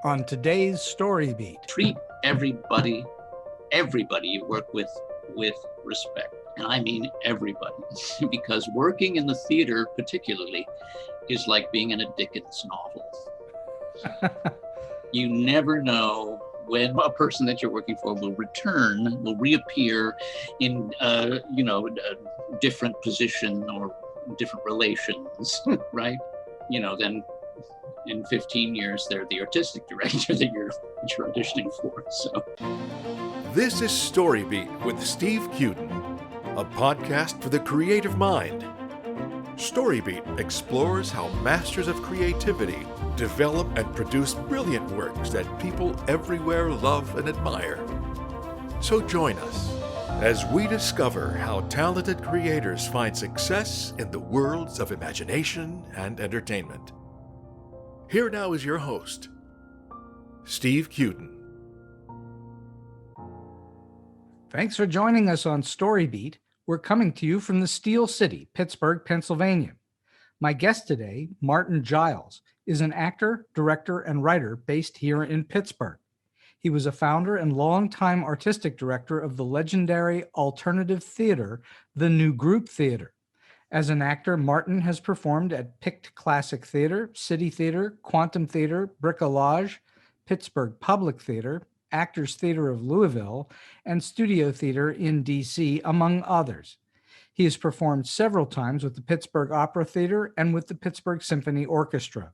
on today's StoryBeat. Treat everybody you work with respect. And I mean everybody, because working in the theater particularly is like being in a Dickens novel. You never know when a person that you're working for will reappear in, a different position or different relations, right? Then in 15 years, they're the artistic director that you're auditioning for, so. This is StoryBeat with Steve Cuden, a podcast for the creative mind. StoryBeat explores how masters of creativity develop and produce brilliant works that people everywhere love and admire. So join us as we discover how talented creators find success in the worlds of imagination and entertainment. Here now is your host, Steve Cuden. Thanks for joining us on StoryBeat. We're coming to you from the Steel City, Pittsburgh, Pennsylvania. My guest today, Martin Giles, is an actor, director, and writer based here in Pittsburgh. He was a founder and longtime artistic director of the legendary alternative theater, the New Group Theatre. As an actor, Martin has performed at PICT Classic Theatre, City Theatre, Quantum Theatre, Bricolage, Pittsburgh Public Theatre, Actors Theatre of Louisville, and Studio Theatre in D.C., among others. He has performed several times with the Pittsburgh Opera Theatre and with the Pittsburgh Symphony Orchestra.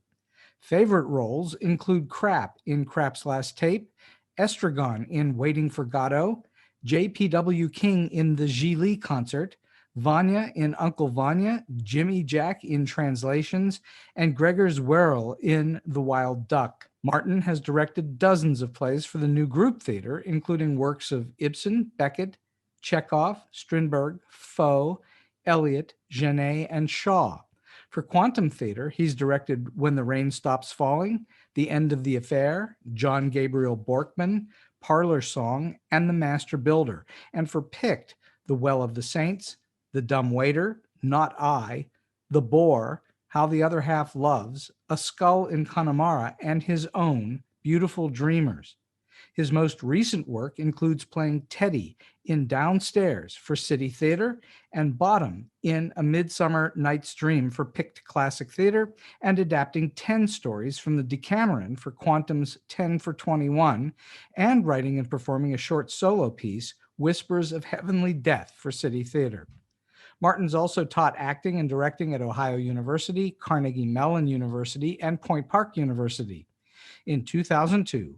Favorite roles include Krapp in Krapp's Last Tape, Estragon in Waiting For Godot, JPW King in the GigliConcert, Vanya in Uncle Vanya, Jimmy Jack in Translations, and Gregers Wehrle in The Wild Duck. Martin has directed dozens of plays for the New Group Theatre, including works of Ibsen, Beckett, Chekhov, Strindberg, Faux, Eliot, Genet, and Shaw. For Quantum Theatre, he's directed When the Rain Stops Falling, The End of the Affair, John Gabriel Borkman, Parlour Song, and The Master Builder. And for PICT, The Well of the Saints, The Dumb Waiter, Not I, The Boar, How the Other Half Loves, A Skull in Connemara, and his own Beautiful Dreamers. His most recent work includes playing Teddy in Downstairs for City Theatre and Bottom in A Midsummer Night's Dream for PICT Classic Theatre, and adapting 10 stories from the Decameron for Quantum's 10 for 21, and writing and performing a short solo piece, Whispers of Heavenly Death for City Theatre. Martin's also taught acting and directing at Ohio University, Carnegie-Mellon University, and Point Park University. In 2002,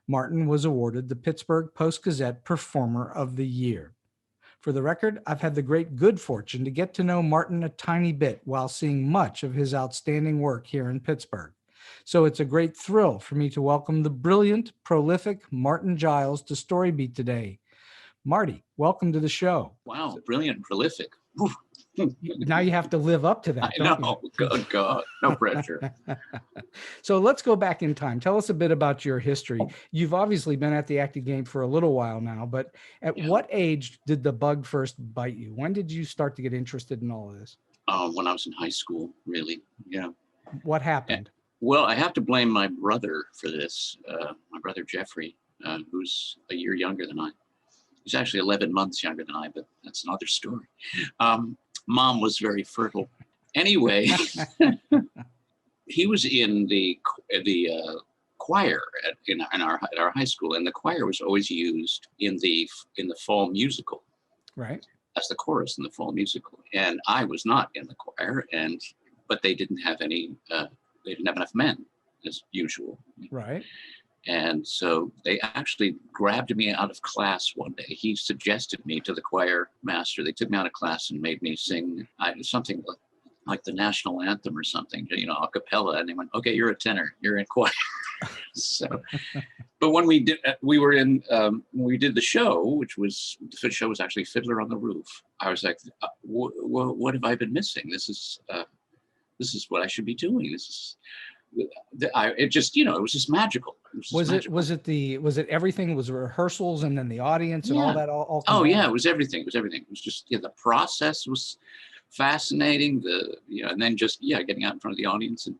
Martin was awarded the Pittsburgh Post-Gazette Performer of the Year. For the record, I've had the great good fortune to get to know Martin a tiny bit while seeing much of his outstanding work here in Pittsburgh. So it's a great thrill for me to welcome the brilliant, prolific Martin Giles to StoryBeat today. Marty, welcome to the show. Wow, brilliant, prolific. Now you have to live up to that. I know. Good God. No pressure. So let's go back in time. Tell us a bit about your history. You've obviously been at the acting game for a little while now, but at what age did the bug first bite you? When did you start to get interested in all of this? When I was in high school, really. Yeah. What happened? Well, I have to blame my brother for this. My brother Jeffrey, who's a year younger than I. He's actually 11 months younger than I, but that's another story. Mom was very fertile. Anyway, he was in the choir at our high school, and the choir was always used in the fall musical, right? As the chorus in the fall musical. And I was not in the choir, but they didn't have any. They didn't have enough men, as usual. Right. And so they actually grabbed me out of class one day. He suggested me to the choir master. They took me out of class and made me sing something like the national anthem or something, a cappella. And they went, "Okay, you're a tenor. You're in choir." So, but when we did the show, the show was actually Fiddler on the Roof. I was like, "What have I been missing? This is what I should be doing. This is." It was just magical. Was it everything? Was rehearsals and then the audience and all that? All yeah, it was everything. It was just the process was fascinating. And then just getting out in front of the audience and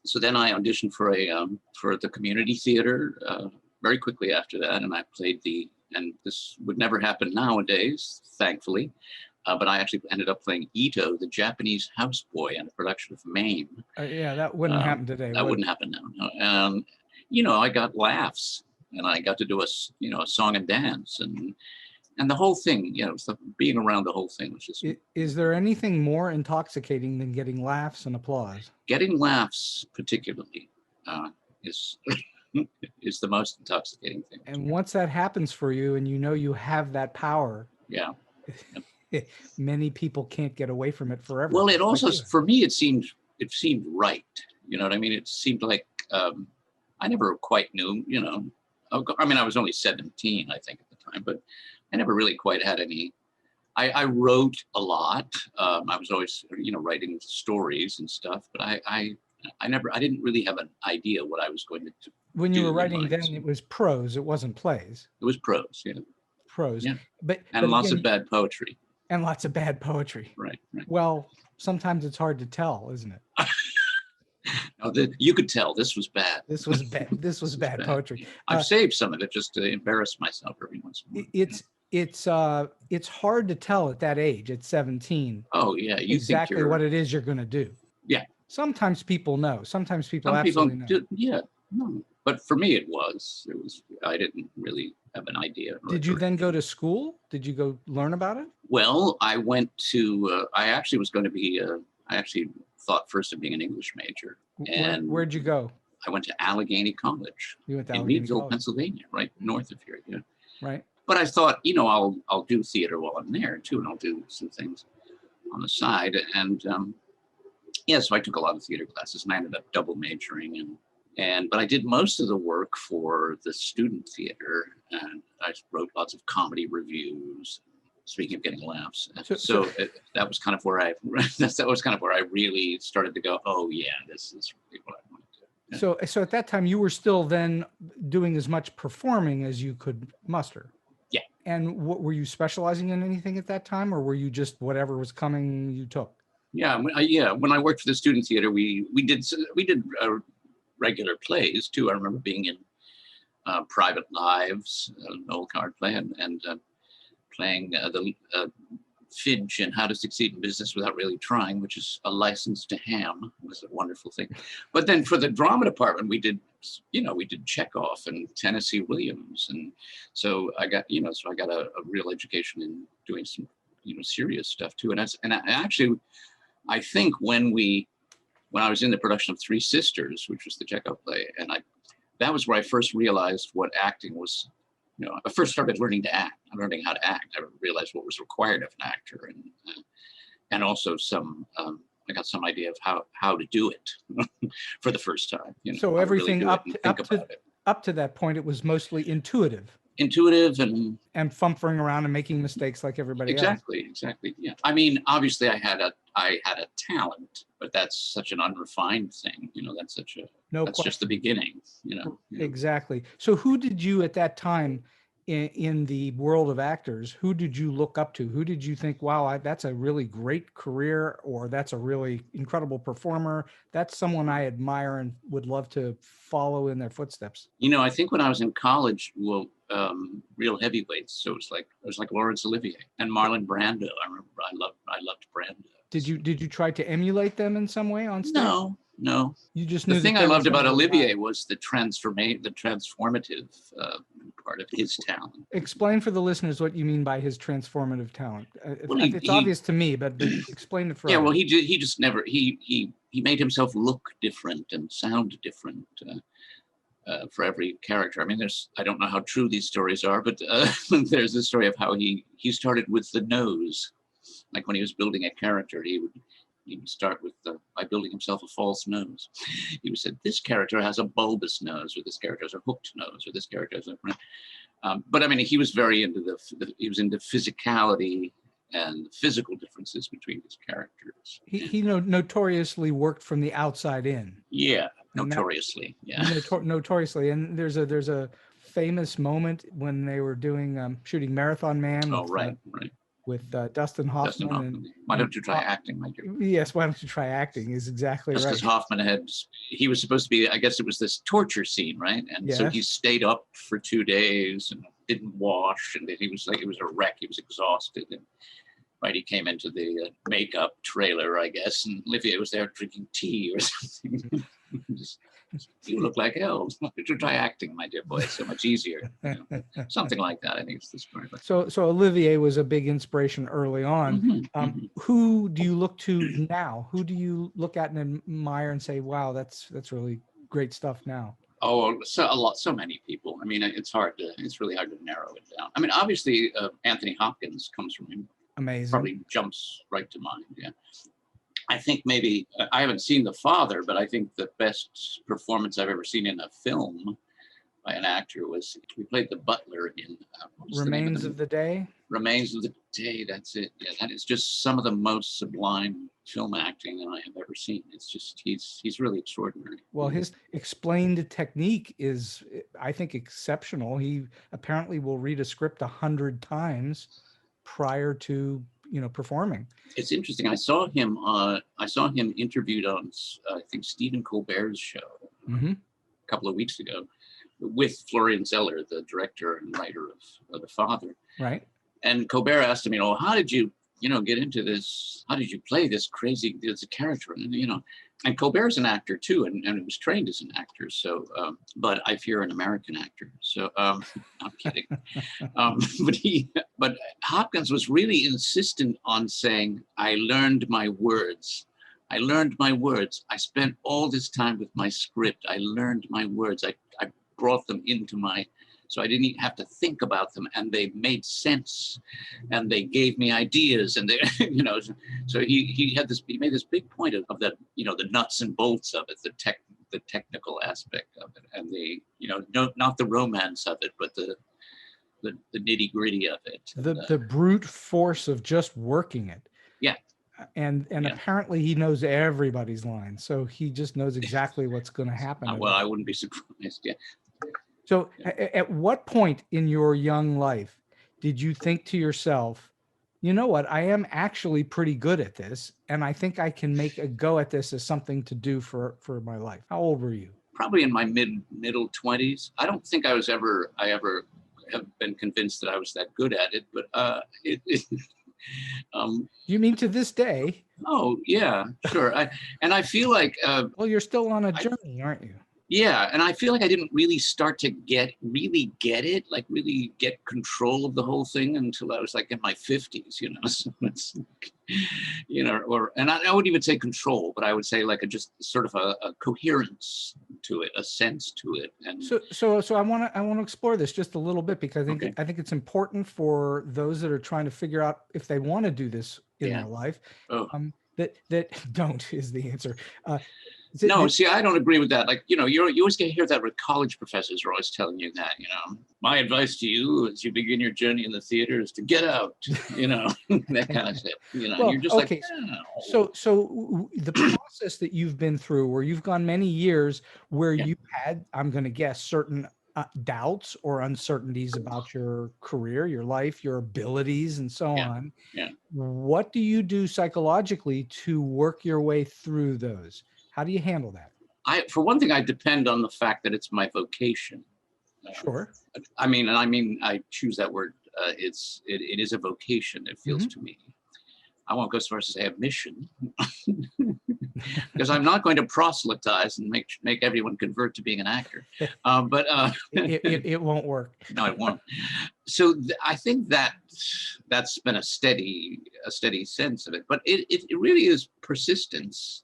so then I auditioned for the community theater very quickly after that, and I played and this would never happen nowadays, thankfully, but I actually ended up playing Ito, the Japanese houseboy, in a production of Mame. Yeah, that wouldn't happen today. That wouldn't happen now. No. You know, I got laughs, and I got to do a song and dance, and the whole thing, you know, being around the whole thing was just. Is there anything more intoxicating than getting laughs and applause? Getting laughs, particularly, is is the most intoxicating thing. And once that happens for you, and you know you have that power, yeah, many people can't get away from it forever. Well, it also, for me, it seemed right. You know what I mean? It seemed like I never quite knew. You know, I mean, I was only 17, I think, at the time, but I never really quite had any. I wrote a lot. I was always, you know, writing stories and stuff, but I didn't really have an idea what I was going to do. When you were writing then, it was prose, it wasn't plays. It was prose, yeah. Prose. Yeah. But lots of bad poetry. And lots of bad poetry. Right. Well, sometimes it's hard to tell, isn't it? No, you could tell this was bad. This was bad. This was bad poetry. I've saved some of it just to embarrass myself every once in a while. It's hard to tell at that age, at 17. Oh yeah, exactly what it is you're going to do. Yeah. Sometimes people know. Sometimes people absolutely know. Yeah. No. But for me, it was. I didn't really have an idea. Did you then go to school? Did you go learn about it? Well, I went to. I actually was going to be. I actually thought first of being an English major. And where'd you go? I went to Allegheny College. You went to in Allegheny Meadville, College. Pennsylvania, right north of here. Yeah. Right. But I thought, you know, I'll do theater while I'm there too, and I'll do some things on the side. And yeah, so I took a lot of theater classes, and I ended up double majoring. But I did most of the work for the student theater, and I wrote lots of comedy reviews. Speaking of getting laughs, that was kind of where I really started to go, oh yeah, this is really what I want to do. Yeah. So at that time, you were still then doing as much performing as you could muster. Yeah. And what were you specializing in anything at that time, or were you just whatever was coming you took? Yeah, when I worked for the student theater, we did regular plays too. I remember being in Private Lives, an old card play, and playing the Fidge in How to Succeed in Business Without Really Trying, which is a license to ham. It was a wonderful thing. But then for the drama department, we did Chekhov and Tennessee Williams, and so I got a real education in doing some serious stuff too. And actually, I think when I was in the production of Three Sisters, which was the Chekhov play, and that was where I first realized what acting was. I first started learning to act. Learning how to act. I realized what was required of an actor, and also I got some idea of how to do it for the first time. So everything really up to that point, it was mostly intuitive and fumphing around and making mistakes like everybody else. Exactly. Yeah. I mean, obviously, I had a talent, but that's such an unrefined thing. That's just the beginning. Exactly. So who did you at that time in the world of actors? Who did you look up to? Who did you think, wow, that's a really great career, or that's a really incredible performer? That's someone I admire and would love to follow in their footsteps. I think when I was in college, real heavyweights. So it was like Laurence Olivier and Marlon Brando. I remember I loved Brando. Did you try to emulate them in some way on stage? No. You just knew the thing I loved about Olivier was the transformative part of his talent. Explain for the listeners what you mean by his transformative talent. It's obvious to me, but explain it for well, he made himself look different and sound different for every character. I mean, I don't know how true these stories are, but there's a story of how he started with the nose. Like when he was building a character, he would start with by building himself a false nose. He would say, this character has a bulbous nose, or this character has a hooked nose, or this character has a... but I mean, he was very into he was into physicality and the physical differences between his characters. He notoriously worked from the outside in. Yeah, notoriously. Notoriously. And there's a famous moment when they were doing shooting Marathon Man. Right. with Dustin Hoffman. Dustin Hoffman. Why don't you try acting, my dear? Yes, why don't you try acting is exactly Just right. because Hoffman he was supposed to be, I guess it was this torture scene, right? And so he stayed up for 2 days and didn't wash, and he was like, it was a wreck. He was exhausted. And right, he came into the makeup trailer, I guess, and Olivia was there drinking tea or something. You look like hell. Why don't you try acting, my dear boy? It's so much easier. You know? Something like that, I think it's the story. So Olivier was a big inspiration early on. Who do you look to now? Who do you look at and admire and say, wow, that's really great stuff now? Oh, so many people. I mean, it's really hard to narrow it down. I mean, obviously, Anthony Hopkins comes from him. Amazing. Probably jumps right to mind, yeah. I think maybe, I haven't seen The Father, but I think the best performance I've ever seen in a film by an actor was, he played the butler in Remains of the Day? Remains of the Day, that's it. Yeah, that is just some of the most sublime film acting that I have ever seen. It's just, he's really extraordinary. Well, his explained technique is, I think, exceptional. He apparently will read a script 100 times prior to performing. It's interesting. I saw him interviewed on I think Stephen Colbert's show a couple of weeks ago with Florian Zeller, the director and writer of The Father. Right. And Colbert asked him, how did you get into this? How did you play this character? And and Colbert's an actor too, and was trained as an actor. So, but I fear an American actor. So, I'm kidding. But Hopkins was really insistent on saying, I learned my words. I learned my words. I spent all this time with my script. I learned my words. I brought them into so I didn't even have to think about them, and they made sense, and they gave me ideas, and they, so he made this big point of that, the nuts and bolts of it, the technical aspect of it, and not the romance of it, but the nitty gritty of it. The brute force of just working it. Yeah. And apparently he knows everybody's lines, so he just knows exactly what's going to happen. Well, I wouldn't be surprised. Yeah. So at what point in your young life did you think to yourself, you know what, I am actually pretty good at this, and I think I can make a go at this as something to do for my life? How old were you? Probably in my middle 20s. I don't think I ever have been convinced that I was that good at it, but you mean to this day? Oh yeah, sure. I feel like well, you're still on a journey, aren't you? Yeah, and I feel like I didn't really start to really get it, like really get control of the whole thing until I was like in my 50s, So it's, and I wouldn't even say control, but I would say like just sort of a coherence to it, a sense to it. And so I want to explore this just a little bit, because I think it's important for those that are trying to figure out if they want to do this in their life. That don't is the answer. See, I don't agree with that. Like, you always hear that with college professors are always telling you that, my advice to you as you begin your journey in the theater is to get out, that kind of shit. Well, you're just okay. like, So the process that you've been through, where you've gone many years, where you had, I'm going to guess, certain doubts or uncertainties about your career, your life, your abilities, and so on. Yeah. What do you do psychologically to work your way through those? How do you handle that? For one thing, I depend on the fact that it's my vocation. Sure. I choose that word. It is a vocation, it feels to me. I won't go so far as to say a mission, because I'm not going to proselytize and make everyone convert to being an actor. But it won't work. No, it won't. So I think that's been a steady sense of it. But it really is persistence.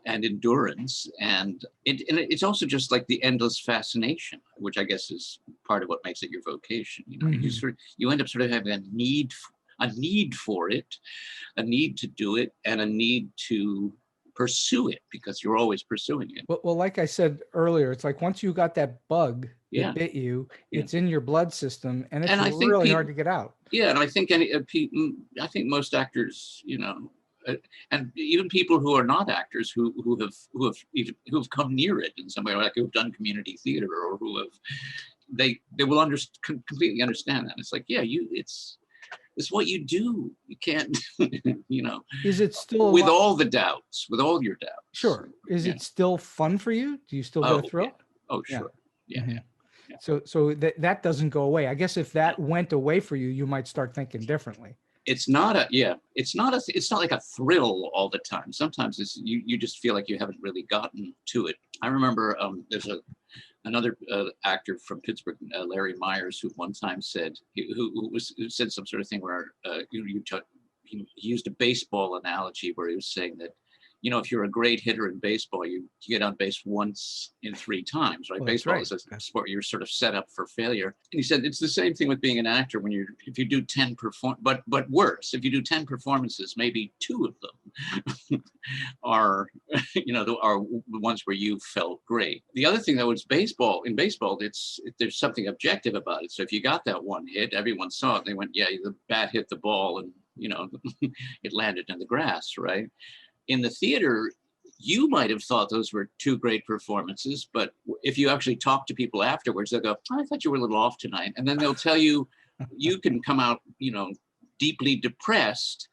And endurance, and it's also just like the endless fascination, which I guess is part of what makes it your vocation. You end up sort of having a need for it, a need to do it, and a need to pursue it, because you're always pursuing it. Well, like I said earlier, it's like once you got that bug that bit you, it's in your blood system, and it's really hard to get out. Yeah, and I think most actors, and even people who are not actors who have come near it in some way, like who've done community theater, or they will completely understand that. It's like, it's what you do. You can't, Is it still with all the doubts, with all your doubts. Sure. Is it still fun for you? Do you still get a thrill? Yeah. Oh, sure. Yeah. Mm-hmm. So that doesn't go away. I guess if that went away for you, you might start thinking differently. It's not like a thrill all the time. Sometimes you just feel like you haven't really gotten to it. I remember there's another actor from Pittsburgh, Larry Myers, who one time said, who said some sort of thing where he used a baseball analogy where he was saying that, if you're a great hitter in baseball, you get on base once in 3 times, right? Well, baseball right. is a sport you're sort of set up for failure. And he said it's the same thing with being an actor. If you do 10 but worse, if you do 10 performances, maybe 2 of them are the ones where you felt great. The other thing though is baseball. In baseball, there's something objective about it. So if you got that one hit, everyone saw it. And they went, yeah, the bat hit the ball, and it landed in the grass, right? In the theater, you might have thought those were 2 great performances, but if you actually talk to people afterwards, they'll go, I thought you were a little off tonight. And then they'll tell you, you can come out, deeply depressed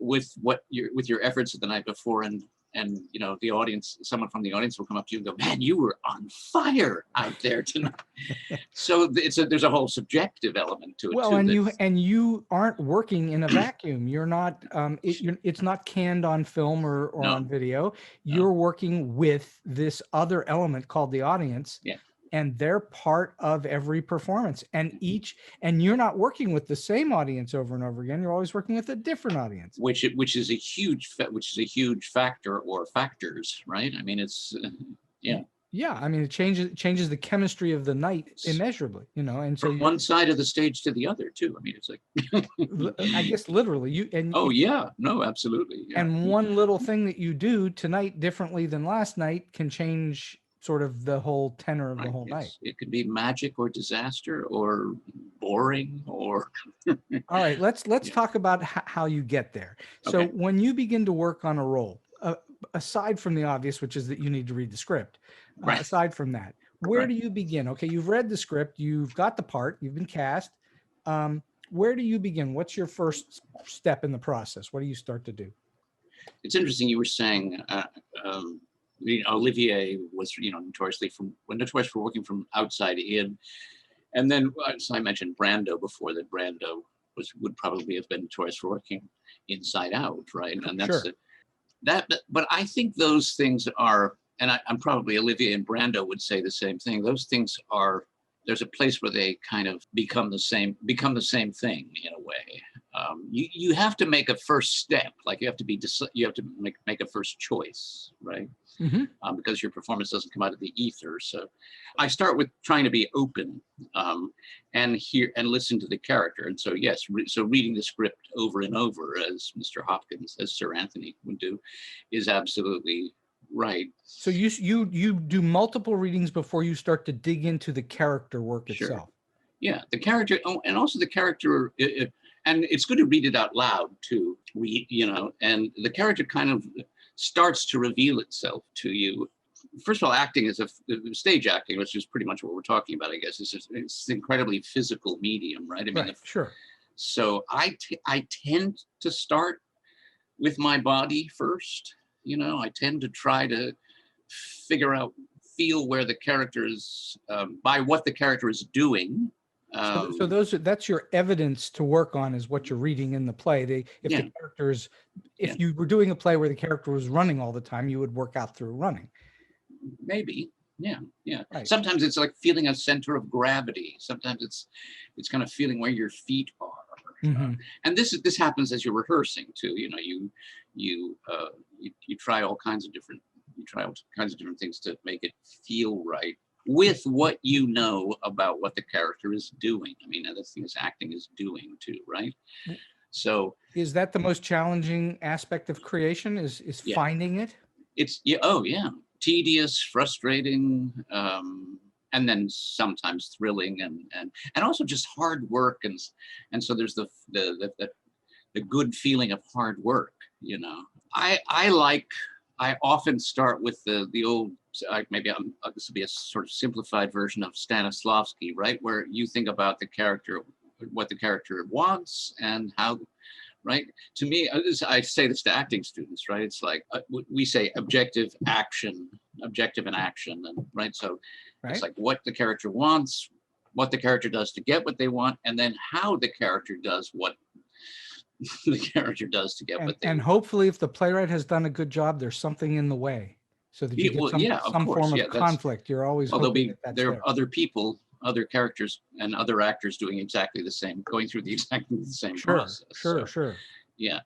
with your efforts of the night before. And the audience, someone from the audience will come up to you and go, man, you were on fire out there tonight. So there's a whole subjective element to it. Well, too, and you aren't working in a vacuum. You're not. It's not canned on film or on video. You're working with this other element called the audience. Yeah. And they're part of every performance, and you're not working with the same audience over and over again. You're always working with a different audience, which is a huge factor or factors, right? I mean, it's Yeah, I mean, it changes the chemistry of the night immeasurably, and so from one side of the stage to the other too. I mean, it's like I guess literally absolutely. Yeah. And one little thing that you do tonight differently than last night can change sort of the whole tenor of the whole night. It could be magic or disaster or boring or. All right, let's talk about how you get there. So when you begin to work on a role, aside from the obvious, which is that you need to read the script, aside from that, where do you begin? Okay, you've read the script, you've got the part, you've been cast. Where do you begin? What's your first step in the process? What do you start to do? It's interesting. You were saying Olivier was, notorious for working from outside in, and then so I mentioned Brando before. That Brando would probably have been notorious for working inside out, right? And that's but I think those things are, and I'm probably Olivier and Brando would say the same thing. Those things are. There's a place where they kind of become the same thing in a way. You have to make a first step, like you have to make a first choice, right? Mm-hmm. Because your performance doesn't come out of the ether. So I start with trying to be open and hear and listen to the character. And so so reading the script over and over, as Mr. Hopkins, as Sir Anthony would do, is absolutely right. So you do multiple readings before you start to dig into the character work itself. Yeah, the character, and also the character, and it's good to read it out loud too. And the character kind of starts to reveal itself to you. First of all, acting is stage acting, which is pretty much what we're talking about, I guess. It's an incredibly physical medium, right? I mean, sure. So I tend to start with my body first. I tend to try to feel where the character is, by what the character is doing. So that's your evidence to work on, is what you're reading in the play. If you were doing a play where the character was running all the time, you would work out through running. Maybe. Yeah. Right. Sometimes it's like feeling a center of gravity. Sometimes it's kind of feeling where your feet are. Mm-hmm. And this happens as you're rehearsing too. You try all kinds of different things to make it feel right with what you know about what the character is doing. I mean, the thing is acting is doing too, right? So is that the most challenging aspect of creation? Is finding it? It's tedious, frustrating, and then sometimes thrilling, and also just hard work, and so there's the good feeling of hard work. I often start with the old, maybe this will be a sort of simplified version of Stanislavski, right? Where you think about the character what the character wants and how, right? To me, I say this to acting students, right? It's like we say objective and action, and right. So it's like what the character wants, what the character does to get what they want, and then how the character does what the character does to get what they want. And hopefully, if the playwright has done a good job, there's something in the way so that you get some form of conflict. You're always hoping there are other people, other characters, and other actors doing exactly the same, going through exactly the same process. Sure. Yeah.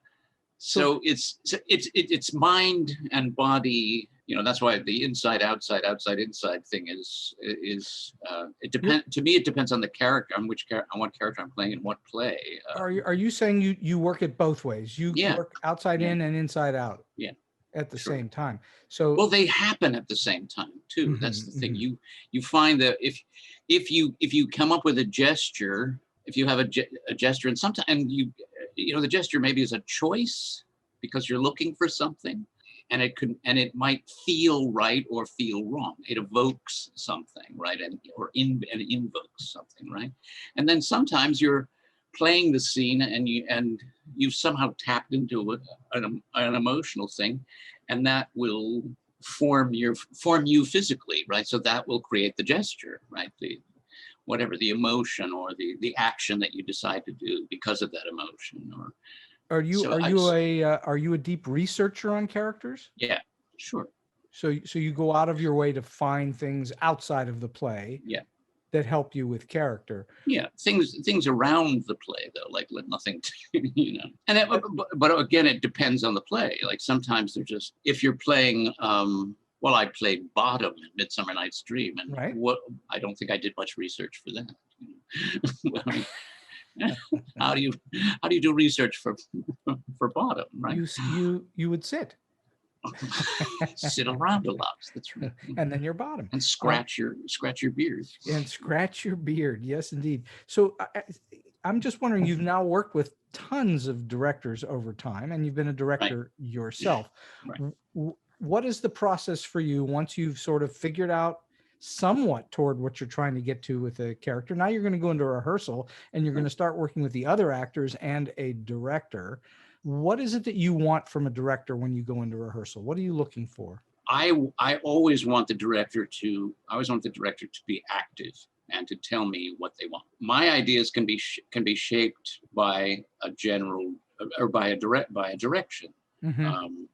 So it's mind and body. You know, that's why the inside, outside, outside, inside thing is it depends. To me, it depends on the character, on what character I'm playing in what play. Are you saying you work it both ways? You work outside in and inside out. Yeah. At the same time. So well, they happen at the same time too. That's the thing. You find that if you come up with a gesture, if you have a gesture, and sometimes you know the gesture maybe is a choice because you're looking for something, and it might feel right or feel wrong. It evokes something, right, and invokes something, right, and then sometimes you're playing the scene and you've somehow tapped into an emotional thing, and that will form you physically, right? So that will create the gesture, right? Whatever the emotion or the action that you decide to do because of that emotion. Or are you a deep researcher on characters? Yeah, sure. So you go out of your way to find things outside of the play. Yeah. That help you with character. Yeah, things around the play though, like nothing, you know. And but again, it depends on the play. Like sometimes they're just, if you're playing, well, I played Bottom in Midsummer Night's Dream, and I don't think I did much research for that. You know? How do you do research for Bottom, right? You would sit. Sit around a lot. That's right. And then your bottom. And scratch your beard. And scratch your beard. Yes, indeed. So I'm just wondering, you've now worked with tons of directors over time, and you've been a director yourself. Right. What is the process for you once you've sort of figured out somewhat toward what you're trying to get to with a character? Now you're going to go into rehearsal and you're going to start working with the other actors and a director. What is it that you want from a director when you go into rehearsal? What are you looking for? I always want the director to be active and to tell me what they want. My ideas can be shaped by a general or by a direction. Mm-hmm.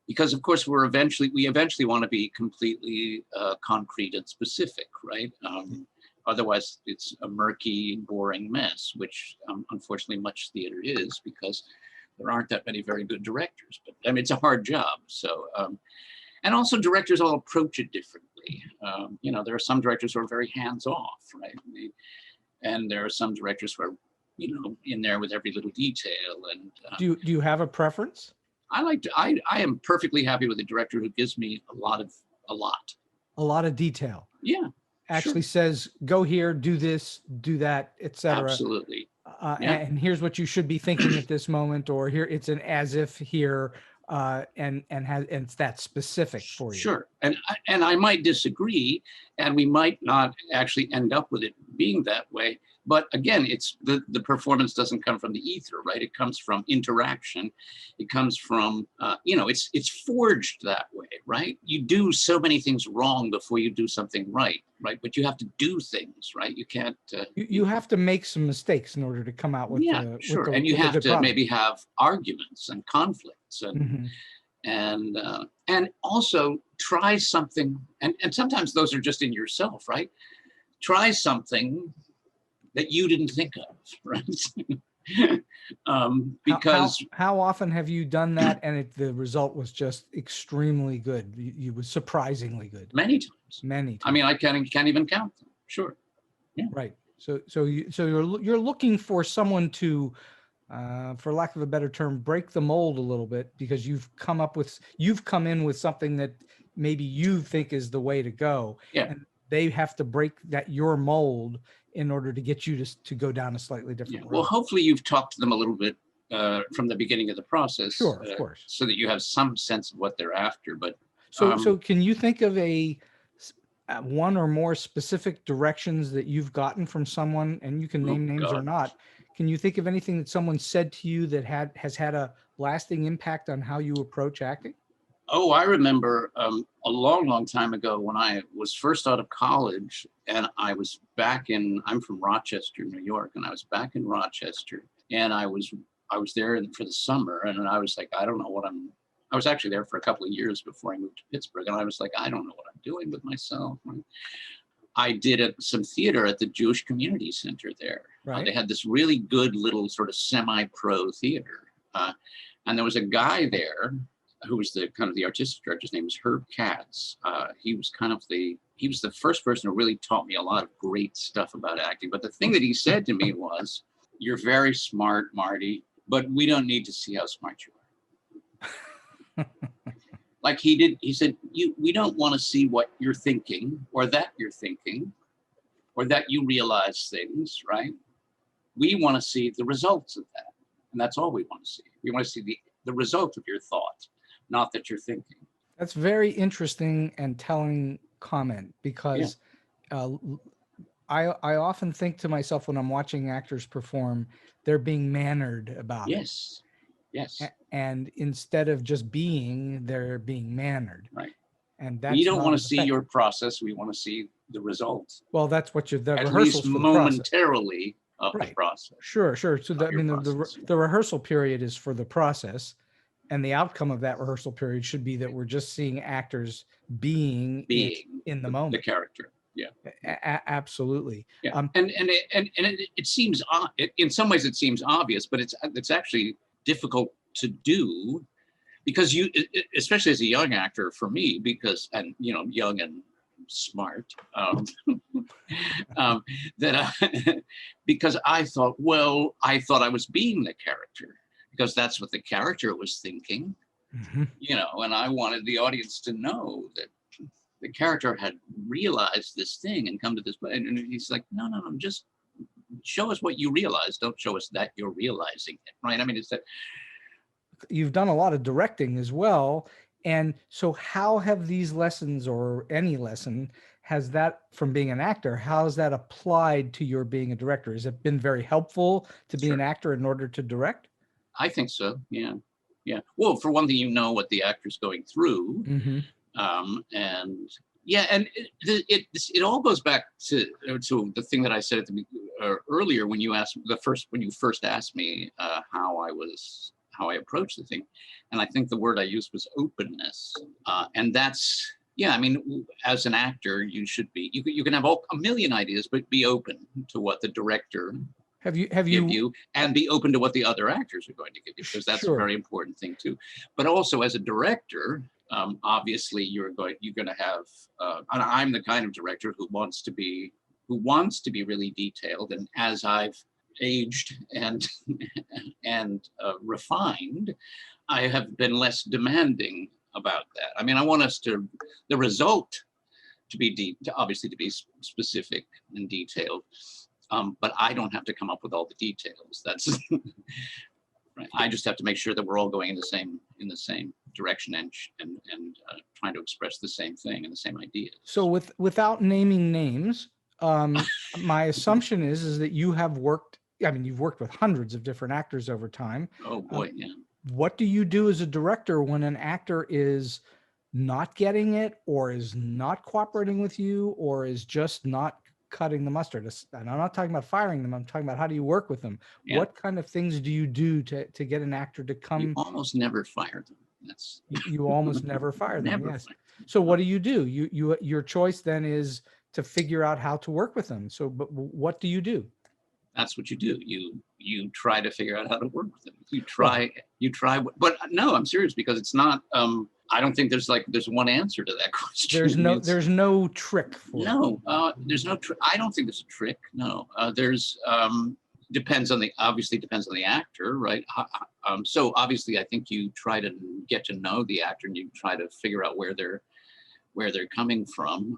Because of course we eventually want to be completely concrete and specific, right? Otherwise it's a murky, boring mess, which unfortunately much theater is, because there aren't that many very good directors, but I mean, it's a hard job. So, and also directors all approach it differently. You know, there are some directors who are very hands-off, right? And there are some directors who are, you know, in there with every little detail. And do you have a preference? I am perfectly happy with a director who gives me a lot of detail. Yeah. Actually says, go here, do this, do that, etc. Absolutely. And here's what you should be thinking at this moment, or here it's an as if here, and it's that specific for you. Sure, and I might disagree, and we might not actually end up with it being that way. But again, it's the performance doesn't come from the ether, right? It comes from interaction. It comes from you know, it's forged that way, right? You do so many things wrong before you do something right? But you have to do things, right? You can't. You have to make some mistakes in order to come out with. Sure, and you have to maybe have arguments and conflicts, and and also try something, and sometimes those are just in yourself, right? Try something that you didn't think of, right? Because how often have you done that and the result was just extremely good? You was surprisingly good. Many times. I mean, I can't even count them. Sure. Yeah. Right. So you're looking for someone to, for lack of a better term, break the mold a little bit, because you've come in with something that maybe you think is the way to go. Yeah. And they have to break your mold in order to get you to go down a slightly different road. Well, hopefully you've talked to them a little bit from the beginning of the process. Sure, of course. So that you have some sense of what they're after. But so can you think of a one or more specific directions that you've gotten from someone, and you can name names or God. not. Can you think of anything that someone said to you that has had a lasting impact on how you approach acting? Oh, I remember a long, long time ago when I was first out of college, and I'm from Rochester, New York, and I was back in Rochester, and I was there for the summer, and I was like, I don't know what I was actually there for a couple of years before I moved to Pittsburgh, and I was like, I don't know what I'm doing with myself. I did some theater at the Jewish Community Center there. Right. They had this really good little sort of semi-pro theater, and there was a guy there who was the kind of the artistic director. His name was Herb Katz. He was the first person who really taught me a lot of great stuff about acting. But the thing that he said to me was, "You're very smart, Marty, but we don't need to see how smart you are." Like he said, we don't want to see what you're thinking or that you're thinking or that you realize things, right? We want to see the results of that. And that's all we want to see. We want to see the result of your thought, not that you're thinking. That's very interesting and telling comment, because I often think to myself when I'm watching actors perform, they're being mannered about it. Yes. And instead of just being, they're being mannered. Right. And that's we don't want to see effective. your process. We want to see the results. Well, that's what the At rehearsals least for the process. momentarily of the Right. process. Sure. So that, I mean, process. the rehearsal period is for the process, and the outcome of that rehearsal period should be that we're just seeing actors being in the moment. The character. Yeah. Absolutely. Yeah. And it seems in some ways it seems obvious, but it's actually difficult to do, because you, especially as a young actor, for me, because young and smart, because I thought I was being the character, because that's what the character was thinking, and I wanted the audience to know that the character had realized this thing and come to this place. And he's like, no, just show us what you realize. Don't show us that you're realizing it, right? I mean, it's that. You've done a lot of directing as well. And so how have these lessons, or any lesson, has that from being an actor, how has that applied to your being a director? Has it been very helpful to be an actor in order to direct? I think so. Yeah. Well, for one thing, you know what the actor's going through. And it all goes back to the thing that I said at the earlier when you first asked me how I approached the thing, and I think the word I used was openness, and that's I mean, as an actor, you should be. You can have a million ideas, but be open to what the director have you give you, and be open to what the other actors are going to give you, because that's a very important thing too. But also as a director, obviously you're going to have. And I'm the kind of director who wants to be really detailed, and as I've aged and refined, I have been less demanding about that. I mean, I want the result to be obviously to be specific and detailed, but I don't have to come up with all the details. That's right. I just have to make sure that we're all going in the same direction and trying to express the same thing and the same ideas. So without naming names, my assumption is that you have worked. I mean, you've worked with hundreds of different actors over time. Oh boy, yeah. What do you do as a director when an actor is not getting it, or is not cooperating with you, or is just not cutting the mustard? And I'm not talking about firing them. I'm talking about how do you work with them? Yeah. What kind of things do you do to get an actor to come? You almost never fire them. You almost never fire them. Never. Yes. So what do? Your choice then is to figure out how to work with them. So, but what do you do? That's what you do. You try to figure out how to work with them. You try, but no, I'm serious, because it's not, I don't think there's one answer to that question. There's no trick for it. There's no trick. I don't think there's a trick. No, depends on the actor, right? So obviously I think you try to get to know the actor, and you try to figure out where they're coming from,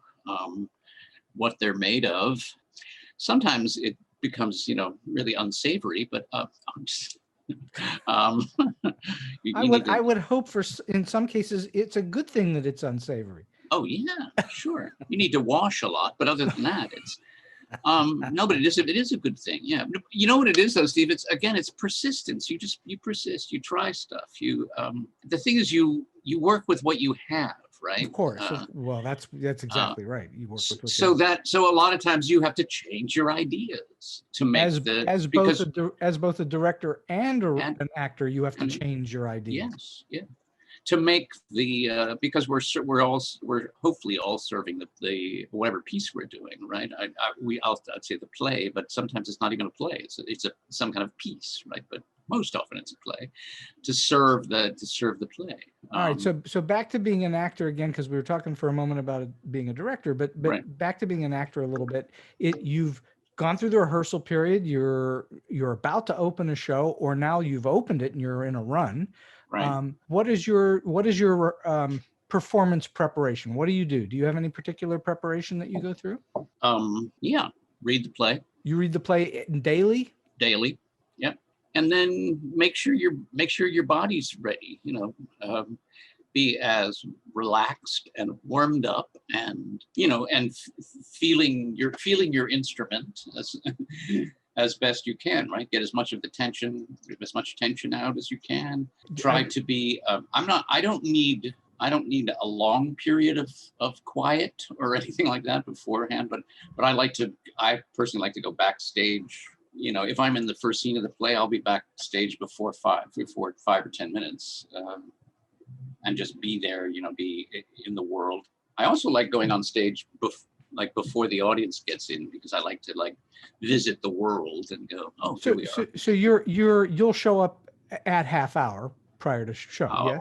what they're made of. Sometimes it becomes really unsavory, but I would hope in some cases it's a good thing that it's unsavory. Oh yeah, sure. You need to wash a lot, but other than that, it's no, but it is a good thing. Yeah. You know what it is though, Steve? It's persistence. You persist, you try stuff. The thing is you work with what you have, right? Of course. Well, that's exactly right. You work with what so a lot of times you have to change your ideas to make as both a director and an actor, you have to change your ideas. Yes, yeah. To make because we're hopefully all serving the whatever piece we're doing, right? I'd say the play, but sometimes it's not even a play. It's some kind of piece, right? But most often it's a play to serve the play. All right, so back to being an actor again, because we were talking for a moment about it being a director, but right. Back to being an actor a little bit. You've gone through the rehearsal period. You're about to open a show, or now you've opened it and you're in a run. Right. What is your performance preparation? What do you do? Do you have any particular preparation that you go through? Yeah. Read the play. You read the play daily? Daily. Yep. And then make sure your body's ready, be as relaxed and warmed up and, and feeling your instrument as best you can, right? Get as much tension out as you can. Try to be, I don't need a long period of quiet or anything like that beforehand, but I personally like to go backstage. If I'm in the first scene of the play, I'll be backstage before 5 or 10 minutes, and just be there, be in the world. I also like going on stage before the audience gets in, because I like to visit the world and go, oh, here we are. So you'll show up at half hour prior to show. Yes?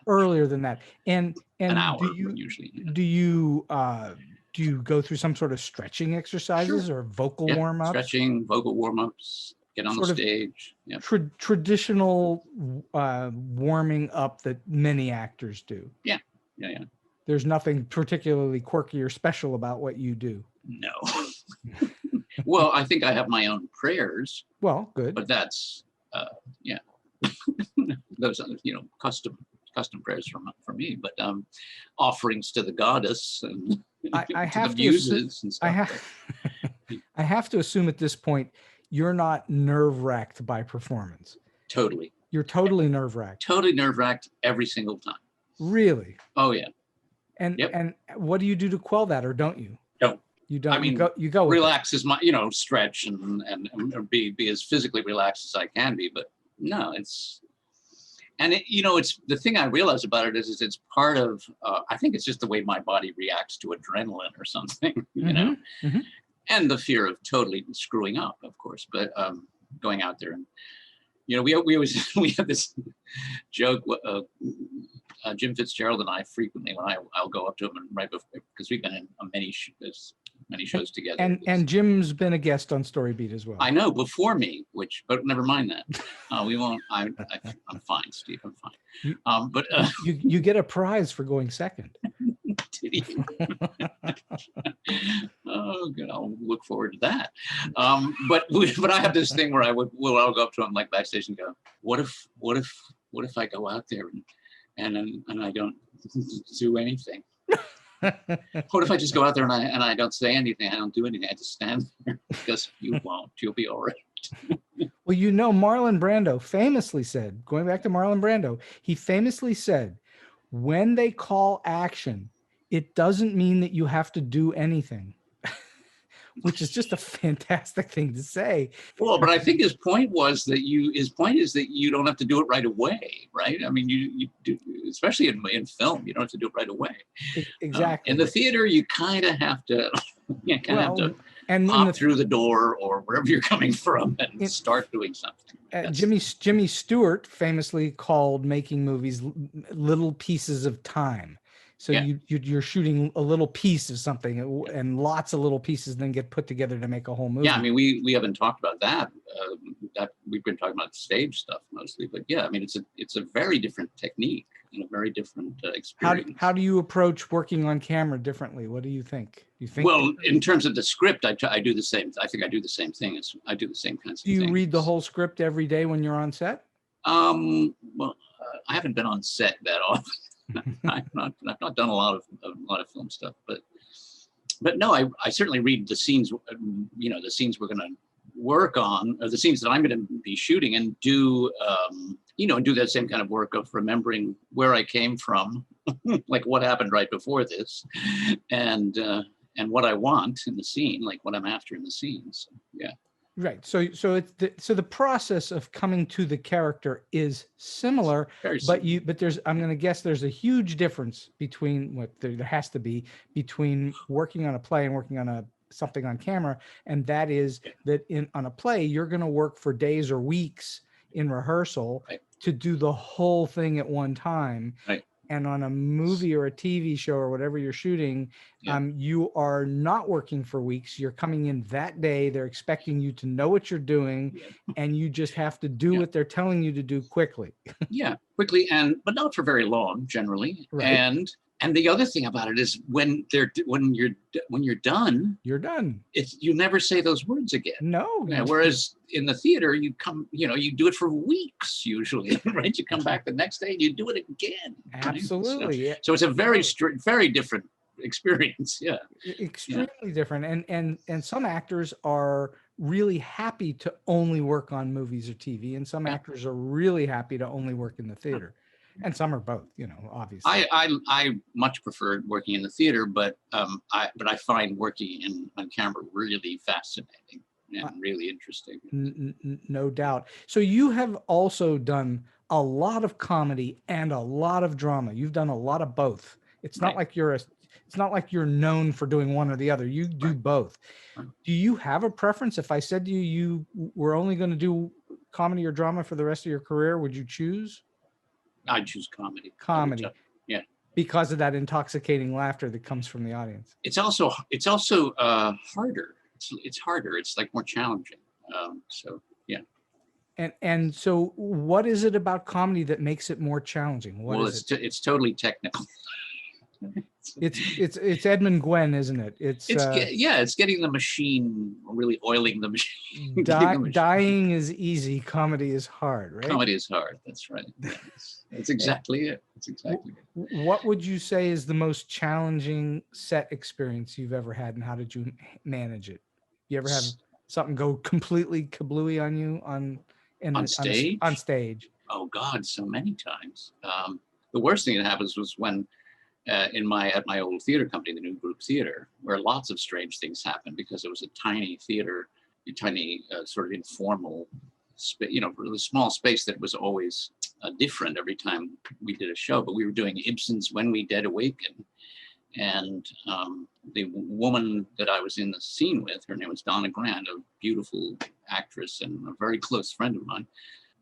Earlier than that. And an hour usually. Yeah. Do you go through some sort of stretching exercises or vocal warm-ups? Stretching, vocal warm-ups, get on the stage. Yeah. Traditional warming up that many actors do. Yeah. There's nothing particularly quirky or special about what you do. No. Well, I think I have my own prayers. Well, good. But that's, those are, custom prayers for me. But offerings to the goddess and I have the muses and stuff. I have to assume at this point you're not nerve-wracked by performance. Totally. You're totally nerve-wracked. Totally nerve-wracked every single time. Really? Oh yeah. And what do you do to quell that, or don't you? Don't. You don't. I mean, you go relax as my, stretch and be as physically relaxed as I can be. But no, it's the thing I realize about it is it's part of. I think it's just the way my body reacts to adrenaline or something, Mm-hmm. And the fear of totally screwing up, of course. But going out there and we have this joke. Jim Fitzgerald and I frequently, when I'll go up to him and right before, because we've been in many shows together. And Jim's been a guest on StoryBeat as well. I know, before me, but never mind that. We won't. I'm fine, Steve. I'm fine. But you get a prize for going second. Did you? Oh, good. I'll look forward to that. But I have this thing where I'll go up to him backstage and go, what if I go out there and I don't do anything? What if I just go out there and I don't say anything? I don't do anything. I just stand there, because you won't. You'll be all right. Well, Marlon Brando famously said, going back to Marlon Brando, he famously said, when they call action, it doesn't mean that you have to do anything. Which is just a fantastic thing to say. Well, but I think his point is that you don't have to do it right away, right? I mean, you do, especially in film, you don't have to do it right away. Exactly. In the theater, you kind of have to, have to pop through the door or wherever you're coming from and start doing something. Jimmy Stewart famously called making movies little pieces of time. So you're shooting a little piece of something, and lots of little pieces then get put together to make a whole movie. Yeah, I mean, we haven't talked about that. That we've been talking about stage stuff mostly, but yeah, I mean, it's a very different technique and a very different experience. How do you approach working on camera differently? What do you think? Well, in terms of the script, I do the same. I think I do the same thing. I do the same kinds of things. Do you read the whole script every day when you're on set? Well, I haven't been on set that often. I've not done a lot of film stuff, but no, I certainly read the scenes, the scenes we're going to work on, or the scenes that I'm going to be shooting, and do do that same kind of work of remembering where I came from, like what happened right before this, and what I want in the scene, like what I'm after in the scene. So, yeah. Right. So it's the process of coming to the character is similar, Very similar. but I'm going to guess there's a huge difference between what there has to be between working on a play and working on something on camera, and that is that on a play you're going to work for days or weeks in rehearsal to do the whole thing at one time. Right. And on a movie or a TV show or whatever you're shooting, you are not working for weeks. You're coming in that day. They're expecting you to know what you're doing, and you just have to do what they're telling you to do quickly. Quickly, but not for very long, generally. Right. And the other thing about it is when you're done, you're done. You never say those words again. No. Whereas in the theater, you do it for weeks usually, right? You come back the next day and you do it again. Absolutely. Right? So it's a very different experience. Yeah. Extremely different. And some actors are really happy to only work on movies or TV, and some actors are really happy to only work in the theater. And some are both, obviously. I much prefer working in the theater, but I find working on camera really fascinating and really interesting. No doubt. So you have also done a lot of comedy and a lot of drama. You've done a lot of both. It's not like you're known for doing one or the other. You do both. Do you have a preference? If I said to you were only going to do comedy or drama for the rest of your career, would you choose? I'd choose comedy. Comedy. Yeah. Because of that intoxicating laughter that comes from the audience. It's also harder. It's harder. It's like more challenging. So yeah. And so what is it about comedy that makes it more challenging? It's totally technical. It's Edmund Gwenn, isn't it? It's getting the machine, really oiling the machine. Dying is easy. Comedy is hard, right? Comedy is hard. That's right. That's exactly it. What would you say is the most challenging set experience you've ever had, and how did you manage it? You ever have something go completely kablooey on you on stage? On stage. Oh God, so many times. The worst thing that happens was when at my old theater company, the New Group Theater, where lots of strange things happened because it was a tiny theater, sort of informal, really small space that was always different every time we did a show. But we were doing Ibsen's When We Dead Awaken, and the woman that I was in the scene with, her name was Donna Grant, a beautiful actress and a very close friend of mine,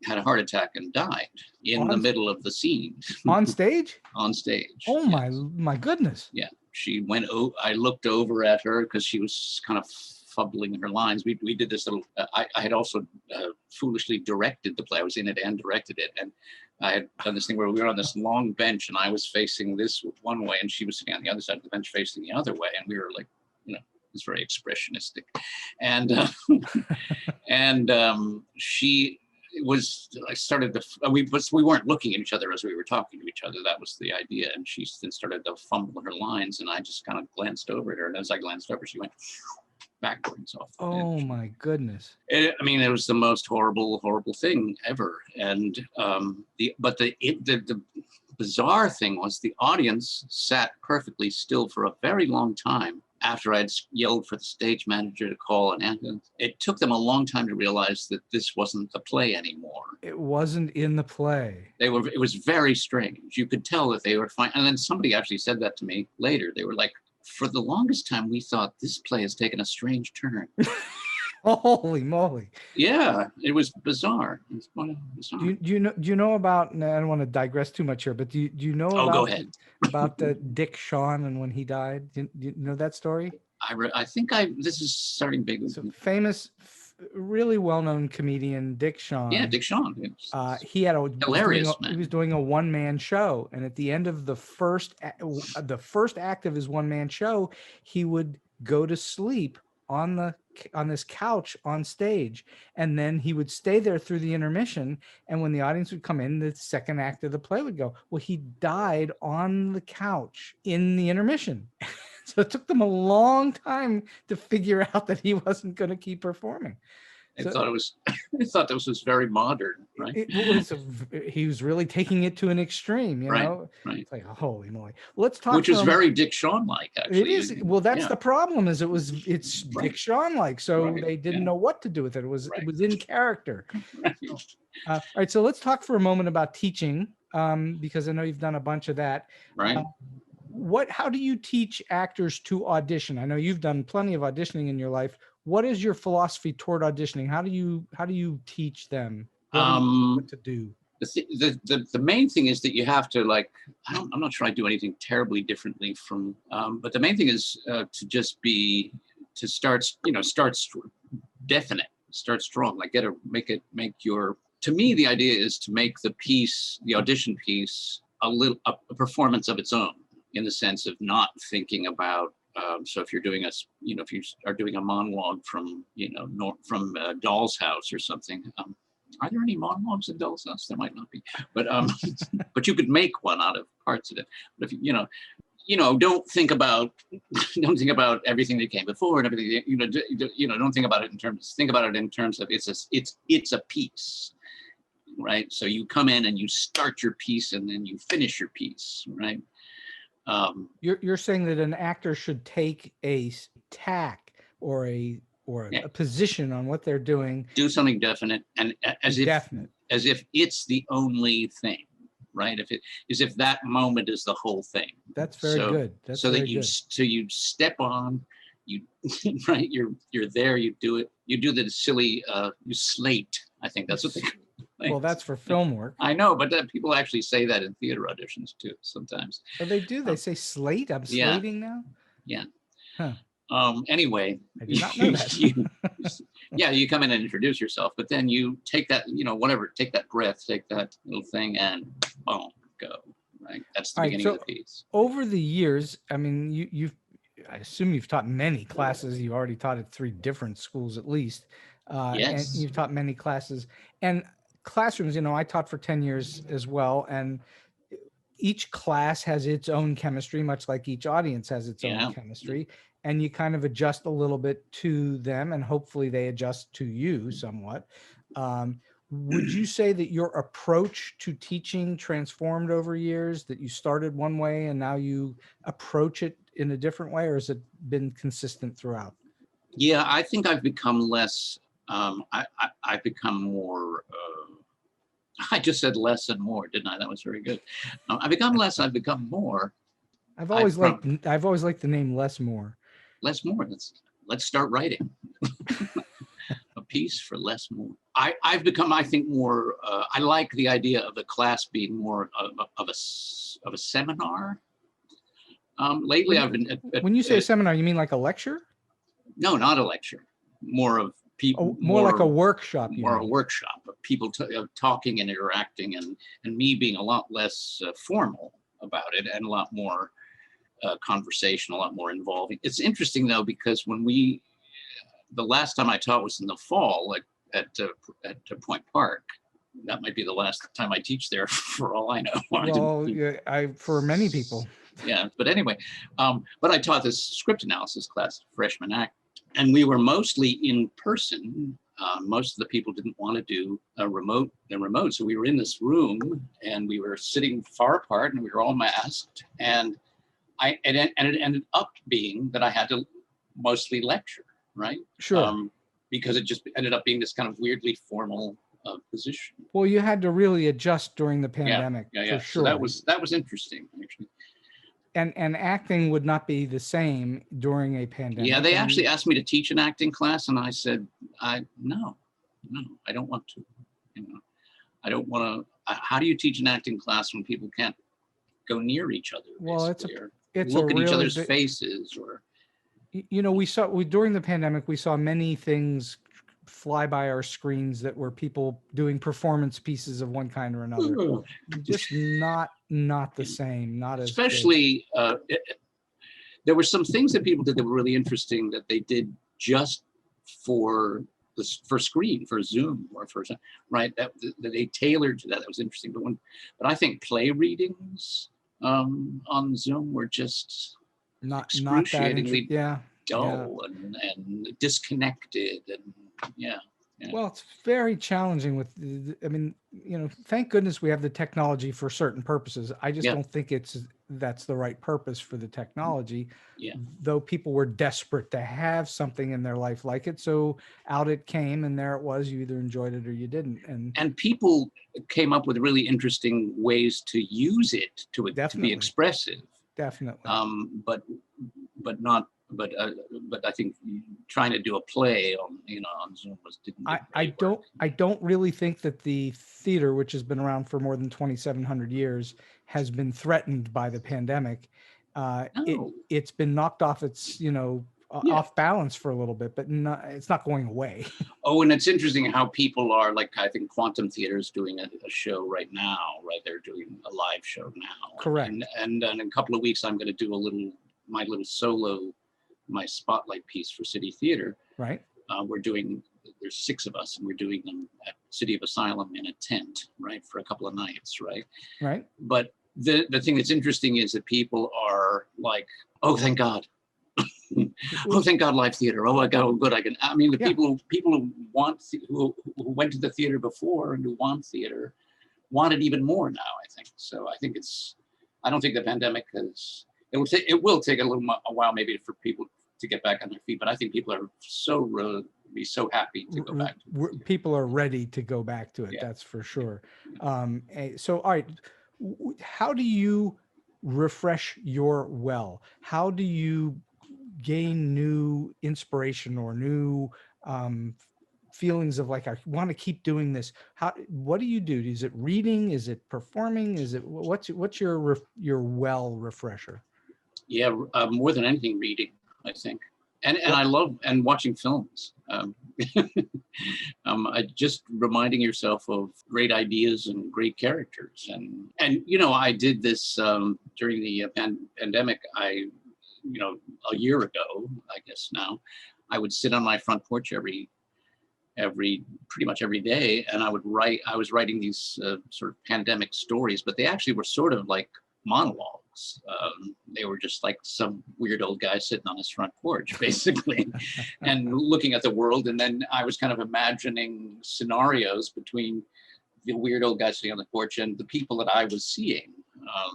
had a heart attack and died in the middle of the scene. On stage? On stage. Oh, yes. my goodness. Yeah. She went, I looked over at her because she was kind of fumbling her lines. We did this little, I had also foolishly directed the play. I was in it and directed it. And I had done this thing where we were on this long bench and I was facing this one way and she was sitting on the other side of the bench facing the other way. And we were like, it's very expressionistic. And, we weren't looking at each other as we were talking to each other. That was the idea. And she then started to fumble her lines and I just kind of glanced over at her. And as I glanced over, she went backwards off the bench. Oh my goodness. It was the most horrible thing ever. And the bizarre thing was the audience sat perfectly still for a very long time after I'd yelled for the stage manager to call an ambulance. It took them a long time to realize that this wasn't the play anymore. It wasn't in the play. It was very strange. You could tell that they were fine. And then somebody actually said that to me later. They were like, for the longest time, we thought this play has taken a strange turn. Holy moly. Yeah, it was bizarre. It was bizarre. Do you know about, and I don't want to digress too much here, but do you know go ahead. about Dick Shawn and when he died? Do you know that story? I think this is starting big. So famous, really well-known comedian, Dick Shawn. Yeah, Dick Shawn. He had hilarious, he was doing a one-man show. And at the end of the first act of his one-man show, he would go to sleep on this couch on stage, and then he would stay there through the intermission, and when the audience would come in, the second act of the play would go. Well, he died on the couch in the intermission. So it took them a long time to figure out that he wasn't going to keep performing. I thought this was very modern, right? He was really taking it to an extreme, you know? Right. It's like, holy moly. Let's talk. Which is very Dick Shawn-like, actually. It is. Well, that's the problem. It's Dick Shawn-like, so they didn't know what to do with it. It was in character. All right, so let's talk for a moment about teaching, because I know you've done a bunch of that. Right. How do you teach actors to audition? I know you've done plenty of auditioning in your life. What is your philosophy toward auditioning? How do you teach them what to do? The main thing is that you have to, like, I'm not sure I do anything terribly differently from, but the main thing is to start definite, start strong, like to me, the idea is to make the audition piece, a performance of its own, in the sense of not thinking about, so if you're doing if you are doing a monologue from Doll's House or something, are there any monologues in Doll's House? There might not be, but but you could make one out of parts of it. But if don't think about everything that came before and everything. Don't think about it in terms. Think about it in terms of it's a piece, right? So you come in and you start your piece and then you finish your piece, right? You're saying that an actor should take a tack or a position on what they're doing, do something definite, and as if it's the only thing, right? As if that moment is the whole thing. That's very good. That's so very that you step on, right? You're there. You do it. You do the silly you slate. I think that's what they. Well, that's for film work. I know, but people actually say that in theater auditions too sometimes. Oh, they do. They say slate. I'm slating now. Yeah. Huh. Anyway, I did not know that. You come in and introduce yourself, but then you take that, take that breath, take that little thing, and boom, go. Right. That's the beginning of the piece. Over the years, I mean, I assume you've taught many classes. You already taught at 3 different schools at least. Yes. And you've taught many classes and classrooms. I taught for 10 years as well, and each class has its own chemistry, much like each audience has its own chemistry, and you kind of adjust a little bit to them, and hopefully they adjust to you somewhat. Would you say that your approach to teaching transformed over years, that you started one way and now you approach it in a different way, or has it been consistent throughout? Yeah, I think I've become less, I've become more, I just said less and more, didn't I? That was very good. I've become less, I've become more. I've always liked the name Less More. Less More, let's start writing. A piece for less more. I've become, I think, more, I like the idea of the class being more of a seminar. Lately I've been... When you say a seminar, you mean like a lecture? No, not a lecture. More of people. More like a workshop. More a workshop of people talking and interacting, and me being a lot less formal about it and a lot more conversation, a lot more involving. It's interesting though, because when the last time I taught was in the fall, like at Point Park. That might be the last time I teach there, for all I know. Well, for many people. Yeah, but anyway, but I taught this script analysis class, freshman act, and we were mostly in person. Most of the people didn't want to do a remote, so we were in this room and we were sitting far apart and we were all masked, and it ended up being that I had to mostly lecture, right? Sure. Because it just ended up being this kind of weirdly formal position. Well, you had to really adjust during the pandemic. Yeah. For sure. So that was interesting, actually. And acting would not be the same during a pandemic. Yeah, they actually asked me to teach an acting class, and I said, no, I don't want to. I don't want to. How do you teach an acting class when people can't go near each other? Well, it's look at each other's faces, or. We saw during the pandemic, we saw many things fly by our screens that were people doing performance pieces of one kind or another. Just not the same, not as especially there were some things that people did that were really interesting, that they did just for screen, for Zoom, or for, right, that they tailored to that. That was interesting. But I think play readings on Zoom were just not that excruciatingly yeah. dull and disconnected, and yeah. Well, it's very challenging with, I mean, thank goodness we have the technology for certain purposes. I just don't think that's the right purpose for the technology. Yeah. Though people were desperate to have something in their life like it. So out it came, and there it was. You either enjoyed it or you didn't. And people came up with really interesting ways to use it to be expressive. Definitely. But I think trying to do a play on Zoom didn't. I don't really think that the theater, which has been around for more than 2,700 years, has been threatened by the pandemic. It's been knocked off its off balance for a little bit, but it's not going away. Oh, and it's interesting how people are, like, I think Quantum Theater is doing a show right now, right? They're doing a live show now. Correct. And in a couple of weeks, I'm going to do my little solo, my spotlight piece for City Theater. Right. There's 6 of us, and we're doing them at City of Asylum in a tent, right, for a couple of nights, right? Right. But the thing that's interesting is that people are like, oh, thank God. Oh, thank God, live theater. Oh my God, oh, good. People who went to the theater before and who want theater want it even more now, I think. So I think I don't think the pandemic it will take a while maybe for people to get back on their feet, but I think people are so happy to go back to it. People are ready to go back to it. That's for sure. So, all right, how do you refresh your well? How do you gain new inspiration or new feelings of, like, I want to keep doing this? What do you do? Is it reading? Is it performing? Is it what's your well refresher? Yeah, more than anything, reading, I think. And I love watching films. Just reminding yourself of great ideas and great characters. And I did this during the pandemic. A year ago, I guess now, I would sit on my front porch pretty much every day, and I was writing these sort of pandemic stories, but they actually were sort of like monologues. They were just like some weird old guy sitting on his front porch, basically, and looking at the world. And then I was kind of imagining scenarios between the weird old guy sitting on the porch and the people that I was seeing,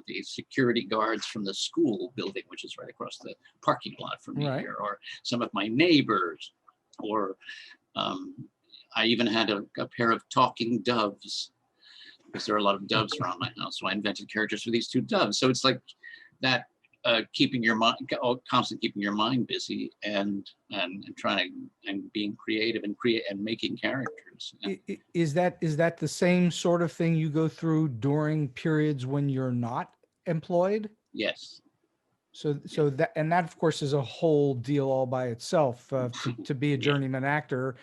the security guards from the school building, which is right across the parking lot from me here, or some of my neighbors, or I even had a pair of talking doves, because there are a lot of doves around my house. So I invented characters for these 2 doves. So it's like that, constantly keeping your mind busy and trying and being creative and making characters. Is that the same sort of thing you go through during periods when you're not employed? Yes. So that of course is a whole deal all by itself. To be a journeyman actor,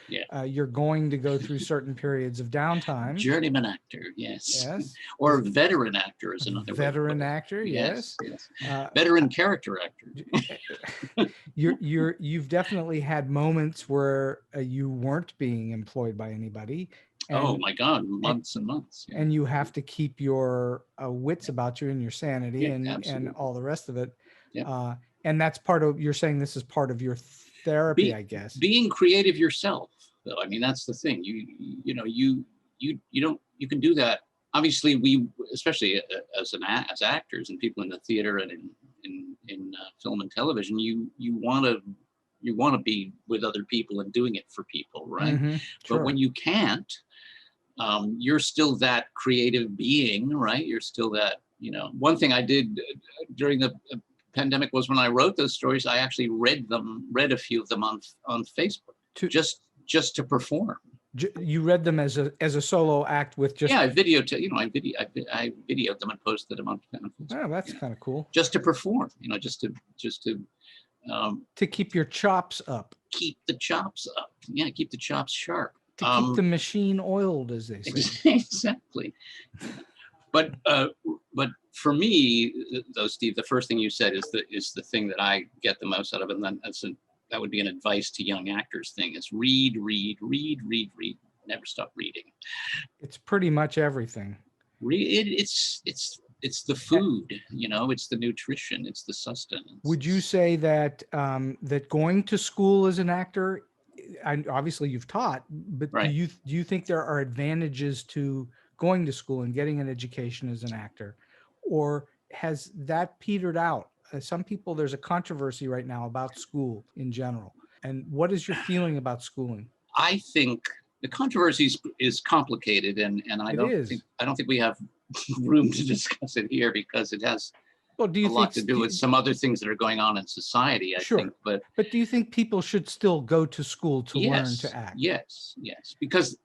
you're going to go through certain periods of downtime. Journeyman actor, yes. Or veteran actor is another way. Veteran actor, yes. Veteran character actor. You've definitely had moments where you weren't being employed by anybody. Oh my God, months and months. And you have to keep your wits about you and your sanity and all the rest of it. And that's you're saying this is part of your therapy, I guess. Being creative yourself, though. I mean, that's the thing. You can do that. Obviously, we, especially as actors and people in the theater and in film and television, you want to be with other people and doing it for people, right? Mm-hmm, sure. But when you can't, you're still that creative being, right? You're still that. One thing I did during the pandemic was, when I wrote those stories, I actually read a few of them on Facebook, just to perform. You read them as a solo act with just... Yeah, I videoed them and posted them on Facebook. Oh, that's kind of cool. Just to perform, just to keep your chops up. Keep the chops up. Yeah, keep the chops sharp. To keep the machine oiled, as they say. Exactly. But for me, though, Steve, the first thing you said is the thing that I get the most out of it, and then that would be an advice to young actors thing, is read, read, read, read, read. Never stop reading. It's pretty much everything. It's the food, you know, it's the nutrition, it's the sustenance. Would you say that that going to school as an actor, obviously you've taught, but Right. do you think there are advantages to going to school and getting an education as an actor, or has that petered out? Some people, there's a controversy right now about school in general. And what is your feeling about schooling? I think the controversy is complicated, and I don't think we have room to discuss it here, because it has a lot to do with some other things that are going on in society, I think. But do you think people should still go to school to learn to act? Yes, because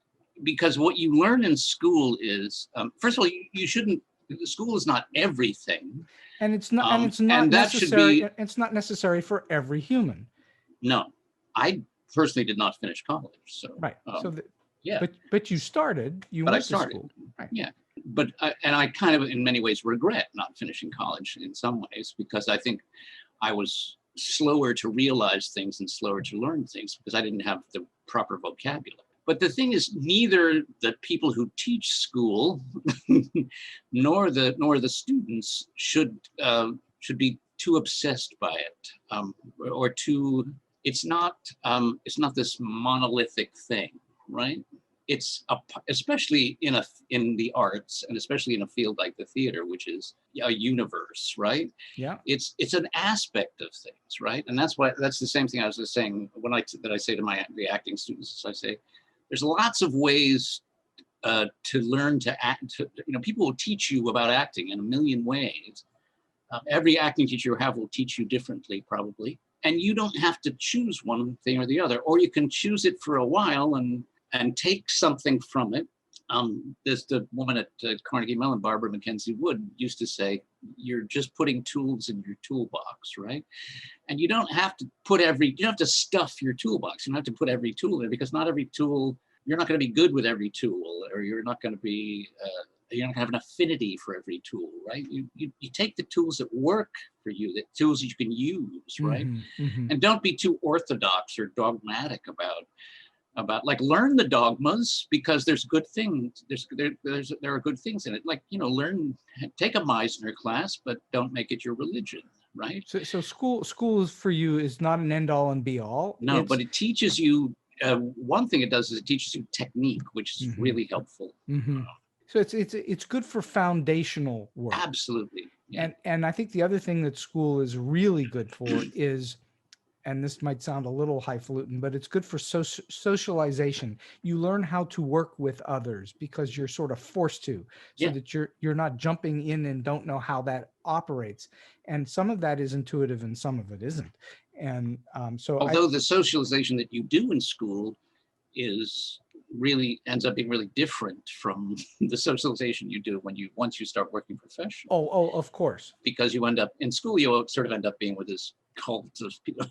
what you learn in school is, first of all, you shouldn't. School is not everything, and it's not. And it's not necessary. It's not necessary for every human. No, I personally did not finish college, so right. But you started. Went to school. Right. Yeah. But I kind of, in many ways, regret not finishing college in some ways, because I think I was slower to realize things and slower to learn things because I didn't have the proper vocabulary. But the thing is, neither the people who teach school nor the students should be too obsessed by it, or too. It's not this monolithic thing, right? It's especially in the arts, and especially in a field like the theater, which is a universe, right? Yeah. It's an aspect of things, right? And that's the same thing I was just saying that I say to the acting students. I say, there's lots of ways to learn to act. People will teach you about acting in a million ways. Every acting teacher you have will teach you differently, probably, and you don't have to choose one thing or the other, or you can choose it for a while and take something from it. There's the woman at Carnegie-Mellon, Barbara Mackenzie Wood, used to say, you're just putting tools in your toolbox, right? And you don't have to you don't have to stuff your toolbox. You don't have to put every tool in, because not every tool, you're not going to be good with every tool, or you're not going to have an affinity for every tool, right? You take the tools that work for you, the tools that you can use, right? Mm-hmm, mm-hmm. And don't be too orthodox or dogmatic about learn the dogmas, because there's good things. There are good things in it. Take a Meisner class, but don't make it your religion, right? So school for you is not an end all and be all. No, but it teaches you. One thing it does is it teaches you technique, which is really helpful. Mm-hmm. So it's good for foundational work. Absolutely. Yeah. And I think the other thing that school is really good for is, and this might sound a little highfalutin, but it's good for socialization. You learn how to work with others because you're sort of forced to, so that you're not jumping in and don't know how that operates. And some of that is intuitive and some of it isn't. And although the socialization that you do in school ends up being really different from the socialization you do once you start working professionally. Oh, of course. Because you end up in school, you sort of end up being with this cult of people,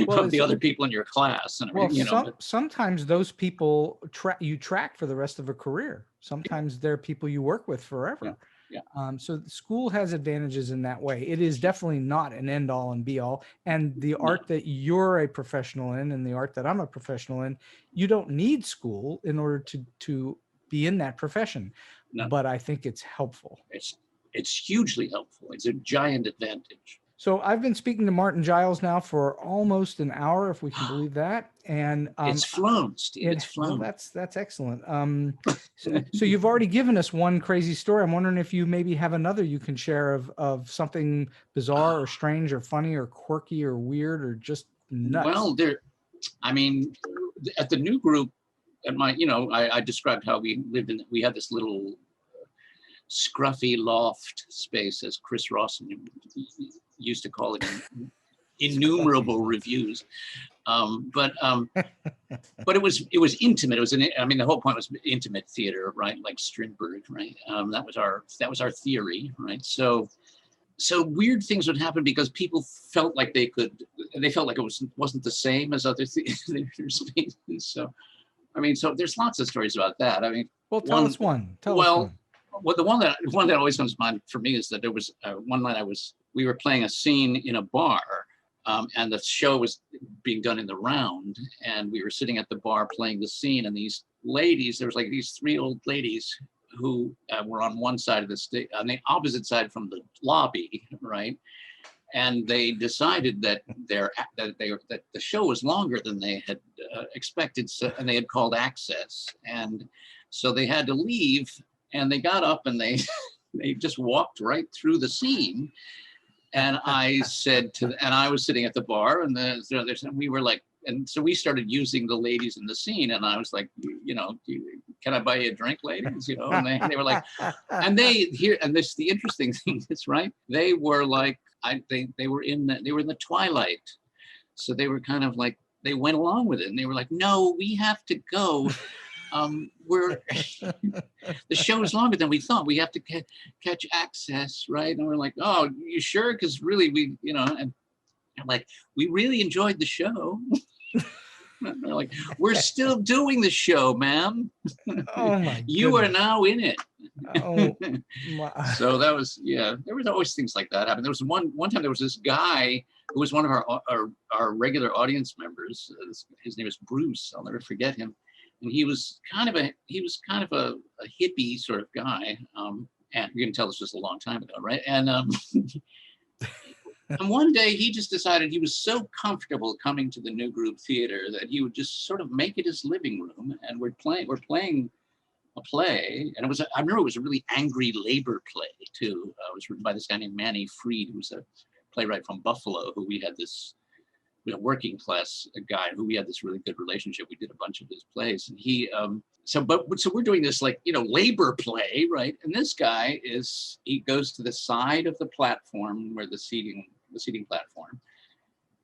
of the other people in your class. And sometimes those people you track for the rest of a career. Sometimes they're people you work with forever. Yeah. So school has advantages in that way. It is definitely not an end all and be all. And the art that you're a professional in, and the art that I'm a professional in, you don't need school in order to be in that profession. No. But I think it's helpful. It's hugely helpful. It's a giant advantage. So I've been speaking to Martin Giles now for almost an hour, if we can believe that. And it's flown, Steve. It's flown. Well, that's excellent. So you've already given us one crazy story. I'm wondering if you maybe have another you can share of something bizarre or strange or funny or quirky or weird or just nuts. Well, at the new group, I described how we had this little scruffy loft space, as Chris Rawson used to call it in innumerable reviews. But it was intimate. It was the whole point was intimate theater, right? Like Strindberg, right? That was our theory, right? So weird things would happen because people felt like it wasn't the same as other theater spaces. So there's lots of stories about that. Tell us one. Well, the one that always comes to mind for me is that there was one night we were playing a scene in a bar, And the show was being done in the round, and we were sitting at the bar playing the scene, and these ladies, there was like these 3 old ladies who were on one side of the stage, on the opposite side from the lobby, right? And they decided that that the show was longer than they had expected, and they had called access, and so they had to leave, and they got up and they just walked right through the scene. And I said and I was sitting at the bar, and we were like, and so we started using the ladies in the scene, and I was like, can I buy you a drink, ladies? And they were like, and the interesting thing is, right? They were like, they were in the twilight, so they were kind of like, they went along with it, and they were like, no, we have to go. The show is longer than we thought. We have to catch access, right? And we're like, oh, you sure? Because really, and I'm like, we really enjoyed the show. They're like, we're still doing the show, ma'am. Oh my! You are now in it. Oh my. So that was, yeah. There was always things like that happen. There was one time there was this guy who was one of our regular audience members. His name is Bruce. I'll never forget him. And he was kind of a hippie sort of guy. And you can tell this was a long time ago, right? And and one day he just decided he was so comfortable coming to the New Group Theater that he would just sort of make it his living room. And we're playing a play, and I remember it was a really angry labor play too. It was written by this guy named Manny Freed, who was a playwright from Buffalo, who we had this working class guy who we had this really good relationship. We did a bunch of his plays, and so we're doing this labor play, right? And this guy he goes to the side of the platform where the seating platform.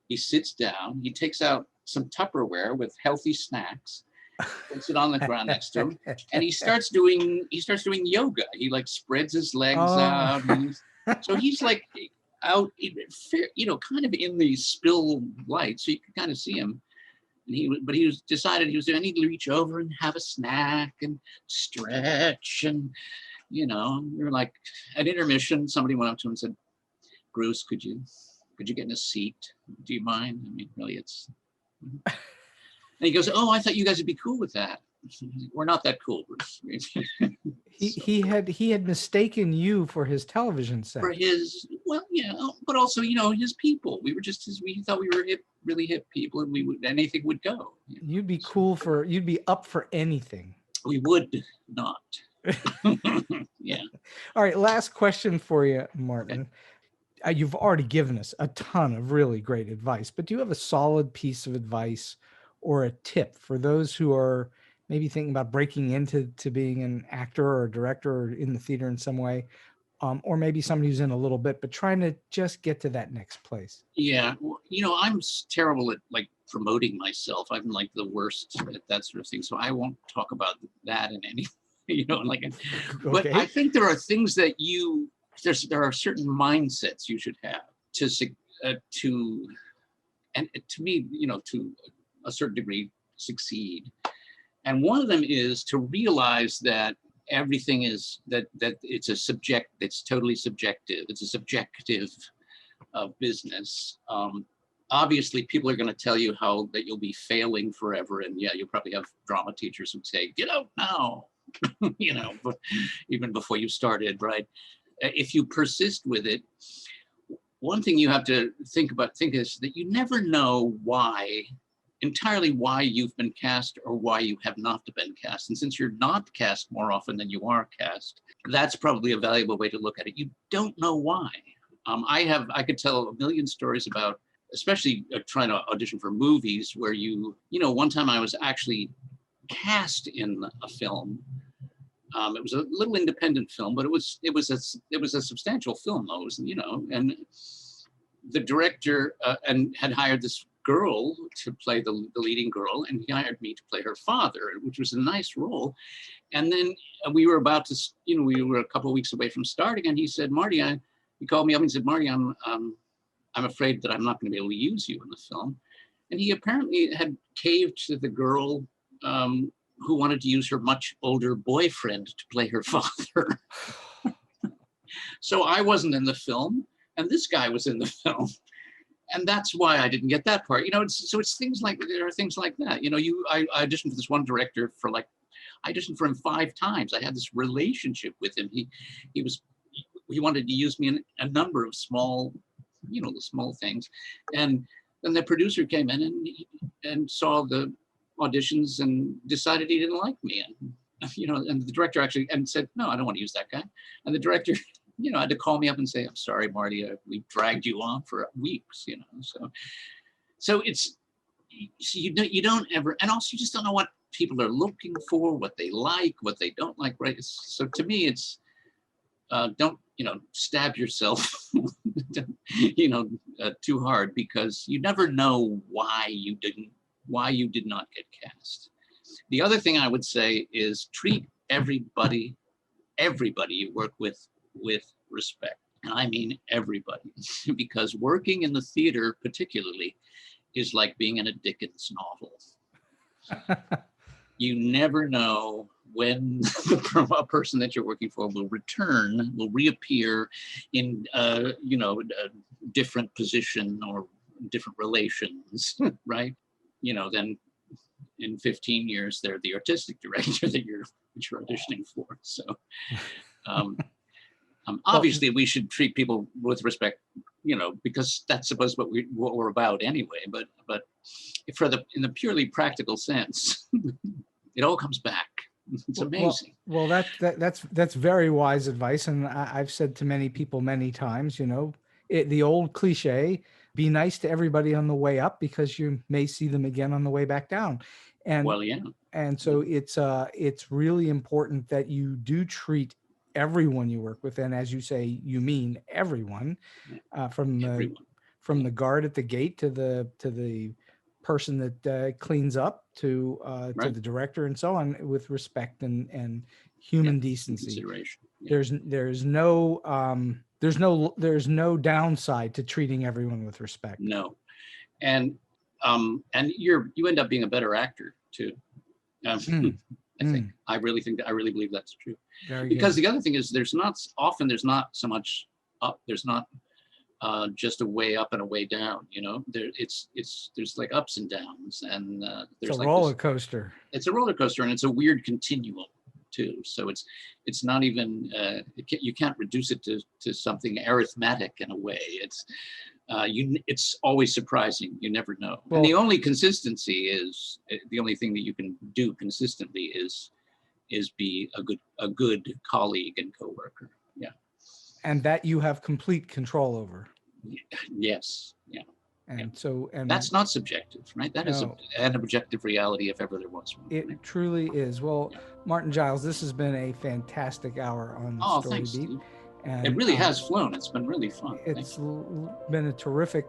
He sits down, he takes out some Tupperware with healthy snacks, puts it on the ground next to him, and he starts doing yoga. He spreads his legs out. So he's out, kind of in the spill light, so you can kind of see him. And he decided he was going to reach over and have a snack and stretch, and we were like, at intermission, somebody went up to him and said, "Bruce, could you get in a seat? Do you mind? I mean, really, it's." And he goes, "Oh, I thought you guys would be cool with that." We're not that cool, Bruce. He had mistaken you for his television set. For his, well, yeah, but also, his people. We were we thought we were hip, really hip people, and anything would go. You'd be up for anything. We would not. Yeah. All right, last question for you, Martin. Okay. You've already given us a ton of really great advice, but do you have a solid piece of advice or a tip for those who are maybe thinking about breaking into being an actor or a director or in the theater in some way, or maybe somebody who's in a little bit, but trying to just get to that next place? Yeah, well, I'm terrible at promoting myself. I'm the worst at that sort of thing. So I won't talk about that in any, but Okay. I think there are things that there are certain mindsets you should have and to me, to a certain degree, succeed. And one of them is to realize that everything is that it's it's totally subjective. It's a subjective business. Obviously, people are going to tell you that you'll be failing forever, and yeah, you'll probably have drama teachers who say, "Get out now," but even before you started, right? If you persist with it, one thing you have to think is that you never know entirely why you've been cast or why you have not been cast. And since you're not cast more often than you are cast, that's probably a valuable way to look at it. You don't know why. I could tell a million stories about, especially trying to audition for movies where one time I was actually cast in a film. It was a little independent film, but it was a substantial film though. And the director had hired this girl to play the leading girl, and he hired me to play her father, which was a nice role. And then we were about to, we were a couple of weeks away from starting, and he said, "Marty," he called me up and said, "Marty, I'm afraid that I'm not going to be able to use you in the film." And he apparently had caved to the girl who wanted to use her much older boyfriend to play her father. So I wasn't in the film, and this guy was in the film. and that's why I didn't get that part. It's things like, there are things like that. I auditioned for this one director I auditioned for him 5 times. I had this relationship with him. He wanted to use me in a number of small, the small things. And then the producer came in and saw the auditions and decided he didn't like me. And the director actually said, no, I don't want to use that guy. And the director, had to call me up and say, I'm sorry, Marty, we dragged you on for weeks, So you don't ever, and also you just don't know what people are looking for, what they like, what they don't like, right? So to me, it's, don't, stab yourself, too hard, because you never know why you did not get cast. The other thing I would say is treat everybody you work with respect. And I mean everybody, because working in the theater particularly is like being in a Dickens novel. You never know when a person that you're working for will reappear in, a different position or different relations, right? Then in 15 years, they're the artistic director that you're auditioning for. So obviously we should treat people with respect, because that's supposed to be what we're about anyway. But in the purely practical sense, it all comes back. It's amazing. Well, that's very wise advice, and I've said to many people many times, the old cliche: be nice to everybody on the way up because you may see them again on the way back down. And well, yeah. And so it's really important that you do treat everyone you work with, and as you say, you mean everyone, from the guard at the gate to the person that cleans up to Right. the director and so on, with respect and human decency. Consideration. Yeah. There's no downside to treating everyone with respect. No, and you end up being a better actor too. I think I really believe that's true. Because the other thing is there's not so much up. There's not just a way up and a way down. There's like ups and downs, and there's it's a like roller coaster. It's a roller coaster, and it's a weird continuum too. So it's not even you can't reduce it to something arithmetic in a way. It's always surprising. You never know. Well, and the only consistency is the only thing that you can do consistently is be a good colleague and coworker. Yeah. And that you have complete control over. Yes. Yeah. And that's not subjective, right? That is an objective reality if ever there was one. It right? truly is. Well, yeah. Martin Giles, this has been a fantastic hour on StoryBeat. Thanks, Steve. And, it really has flown. It's been really fun. It's been a terrific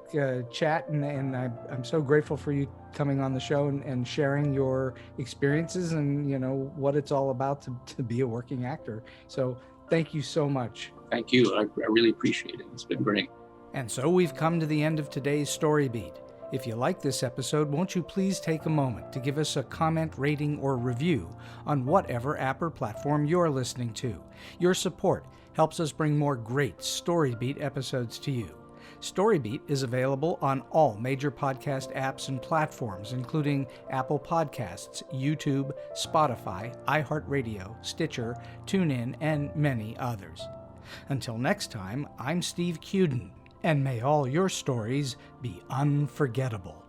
chat, and I'm so grateful for you coming on the show and sharing your experiences and what it's all about to be a working actor. So thank you so much. Thank you. I really appreciate it. It's been great. And so we've come to the end of today's StoryBeat. If you like this episode, won't you please take a moment to give us a comment, rating, or review on whatever app or platform you're listening to. Your support helps us bring more great StoryBeat episodes to you. StoryBeat is available on all major podcast apps and platforms, including Apple Podcasts, YouTube, Spotify, iHeartRadio, Stitcher, TuneIn, and many others. Until next time, I'm Steve Cuden, and may all your stories be unforgettable.